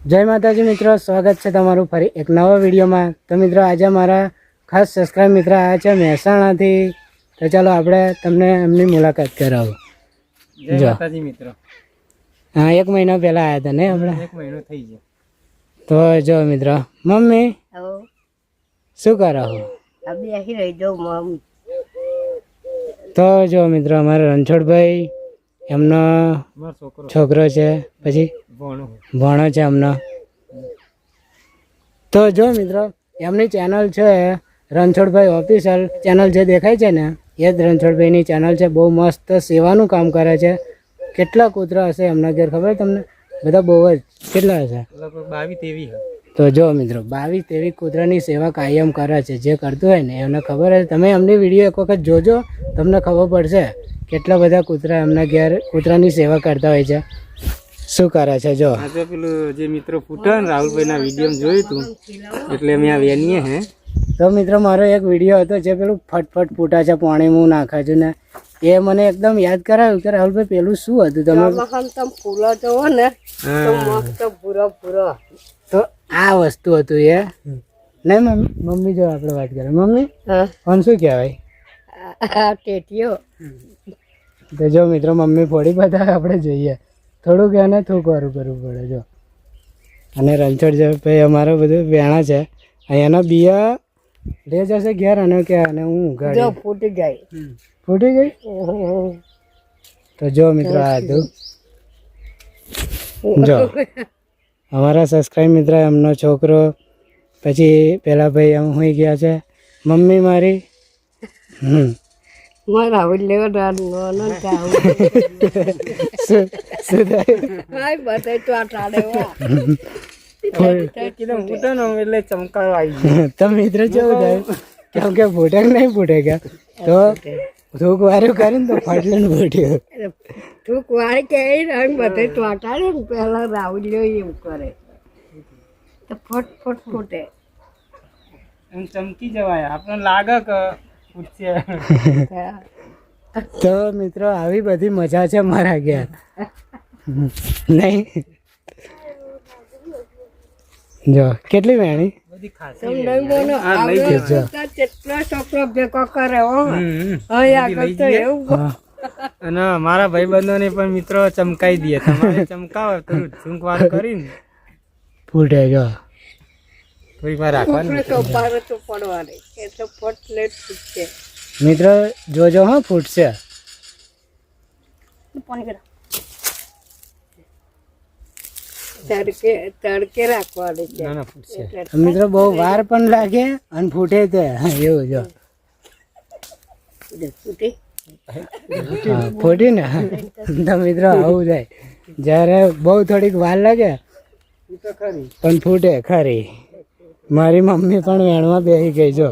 જય માતાજી મિત્રો, સ્વાગત છે તમારું ફરી એક નવા વિડીયોમાં। તો મિત્રો આજે મારા ખાસ સબસ્ક્રાઇબ મિત્ર આવ્યા છે મહેસાણાથી, તો ચાલો આપણે તમને એમની મુલાકાત કરાવો। જય માતાજી મિત્રો। હા, 1 મહિના પહેલા આવ્યા હતા ને આપણે? 1 મહિનો થઈ ગયો। તો જો મિત્રો, મમ્મી શું કરો? તો જો મિત્રો, અમારા રણછોડભાઈ એમનો છોકરો છે, પછી ભણો છે એમનો। તો જો મિત્રો, એમની ચેનલ છે રણછોડભાઈ ઓફિશિયલ ચેનલ, જે દેખાય છે ને એ જ રણછોડભાઈની ચેનલ છે। બહુ મસ્ત સેવાનું કામ કરે છે। કેટલા કૂતરા હશે એમના ઘેર ખબર તમને? બધા બહુ જ, કેટલા હશે? લગભગ 22-23। તો જો મિત્રો, 22-23 કૂતરાની સેવા કાયમ કરે છે। જે કરતું હોય ને એમને ખબર હશે। તમે એમની વિડીયો એક વખત જોજો, તમને ખબર પડશે કેટલા બધા કૂતરા એમના ઘેર કૂતરાની સેવા કરતા હોય છે, શું કરે છે। જો આજે પેલું જે મિત્રો ફૂટા ને રાહુલભાઈના વિડીયો જોયું હતું, એટલે અમે આ વેનીએ હે। તો મિત્રો, મારો એક વિડીયો હતો જે પેલું ફટફટ ફૂટા છે, પાણી હું નાખું છું ને, એ મને એકદમ યાદ કરાવ્યું કે રાહુલભાઈ પેલું શું હતું? તમે ફૂલો જોવો ને તો મસ્ત ભૂરો ભૂરો, તો આ વસ્તુ હતું એ નહીં મમ્મી? જો આપણે વાત કરીએ મમ્મી, કોણ શું કહેવાય? ટેટીઓ। તો જો મિત્રો, મમ્મી ફોડી બતાવે, આપણે જોઈએ થોડુંક એને થૂકવારું કરવું પડે। જો અને રણછોડ ભાઈ અમારો બધું વેણા છે, અહીંયાના બિયા લે જશે ઘેર અને કે અને હું ઉગાડી ફૂટી જાય, ફૂટી ગઈ। તો જો મિત્રો, આ હતું જો અમારા સબસ્ક્રાઇબ મિત્ર, એમનો છોકરો, પછી પેલા ભાઈ એમ હોઈ ગયા છે, મમ્મી મારી તો મિત્ર કેવું થાય, કેમ કે ફૂટે નહીં ફૂટે ગયા તો થૂક વાર્યું કરીને તો ફાટલે ને ફૂટ્યું, થૂક વાળી કે રંગ બધે ચોંટાડે ને પેલા રાહુલ્યો એવું કરે તો ફટ ફટ ફૂટે, એમ ચમકી જવાય, આપણને લાગે કે ફૂટશે। તો મિત્રો, આવી બધી મજા છે મારા ઘેર, નહીં? જો કેટલી વેણી બધી ખાસ અને મારા ભાઈબંધોને પણ મિત્રો ચમકાઈ દે, તમારે ચમકાવો તો ઝુંકવાનું કરીને ફૂટે। જો થોડી વાર રાખવાનું મિત્રો, જોજો હા, ફૂટશે। તડકે રાખવાનું છે મિત્રો, બહુ વાર પણ લાગે અને ફૂટે તો એવું। જો ફૂટી ને તો મિત્રો આવું થાય, જયારે બહુ થોડીક વાર લાગે પણ ફૂટે ખરી। મારી મમ્મી પણ વેણમાં બેસી ગઈ। જો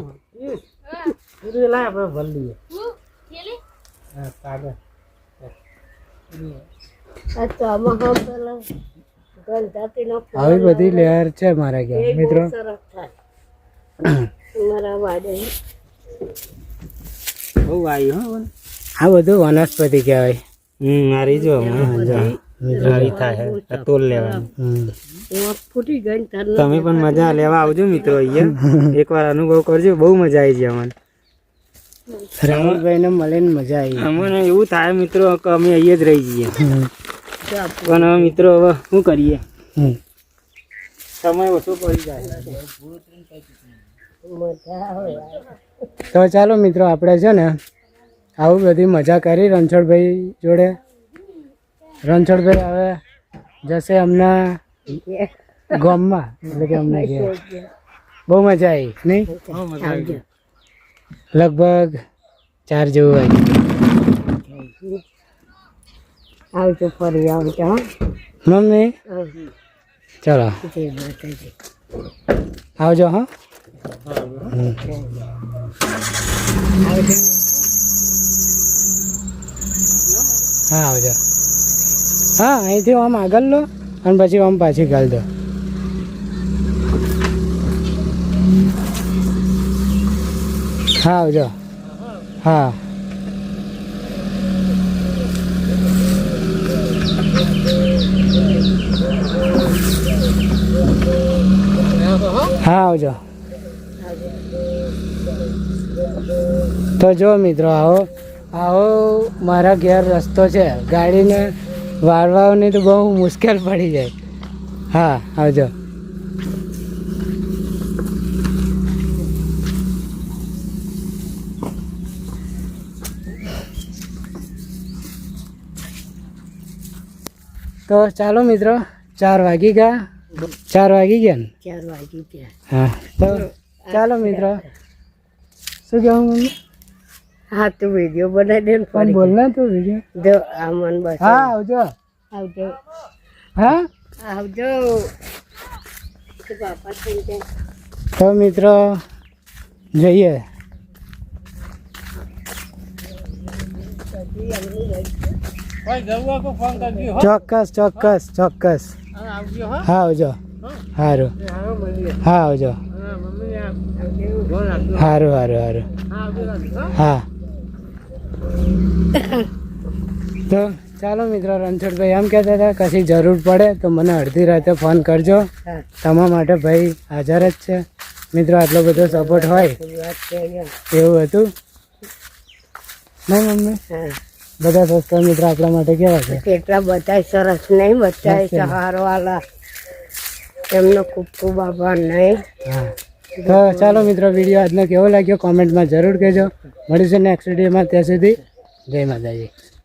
આવી બધી લહેર છે મારા ઘેર મિત્રો। બહુ આવ્યું આ બધું વનસ્પતિ કહેવાય। મારી જો થાય તોલ લેવાનું। તમે પણ મજા લેવા આવજો મિત્રો, અહીંયા એકવાર અનુભવ કરજો, બહુ મજા આવી જાય અમને। રાહુલભાઈ ને મળીને મજા આવી। અમને એવું થાય મિત્રો કે અમે અહીંયા જ રહી જઈએ, પણ હવે મિત્રો હવે શું કરીએ, સમય ઓછો પડી જાય। તો ચાલો મિત્રો, આપણે છે ને આવું બધી મજા કરી રણછોડભાઈ જોડે। રણછોડભાઈ હવે જશે હમણાં ગામમાં, એટલે કે અમને ઘેર બહુ મજા આવી નહીં? લગભગ 4 જેવું હોય। આવજો ફરી આવજો મમ્મી, ચલો આવજો હા। હા આવજો। હા, અહીંથી આમ આગળ લો અને પછી આમ પાછી ગાળ દો। હા આવજો। હા હા આવજો. તો જો મિત્રો આવો આવો મારા ઘેર રસ્તો છે, ગાડીને વાળવાની તો બહુ મુશ્કેલ પડી જાય. હા આવજો. તો ચાલો મિત્રો 4 વાગી ગયા. 4 વાગી ગયા ને? 4 વાગી ગયા. હા તો ચાલો મિત્રો. શું કહું મમ્મી? હા તું વિડીયો બનાવી દે ને. પણ બોલ ને તું વિડીયો. જો આ મન બસ. હા આવજો. આવજો. હા આવજો. તો મિત્રો જઈએ. ચોક્કસ ચોક્કસ ચોક્કસ. હા આવજો. સારું. હા આવજો. સારું સારું સારું. હા તો ચાલો મિત્રો, રણછોડભાઈ એમ કહેતા હતા કશી જરૂર પડે તો મને અડધી રાતે ફોન કરજો. તમારા માટે ભાઈ હાજર જ છે. મિત્રો આટલો બધો સપોર્ટ હોય એવું હતું નહીં મમ્મી? બધા સસ્તા મિત્રો આપણા માટે કેવા છે? કેટલા બધા સરસ નહીં, બધા સહારો વાલા, એમનો ખૂબ ખૂબ આભાર. નહીં હા તો ચાલો મિત્રો, વિડીયો આજનો કેવો લાગ્યો કોમેન્ટમાં જરૂર કહેજો. મળીશું નેક્સ્ટ વિડીયોમાં. ત્યાં સુધી જય માતાજી.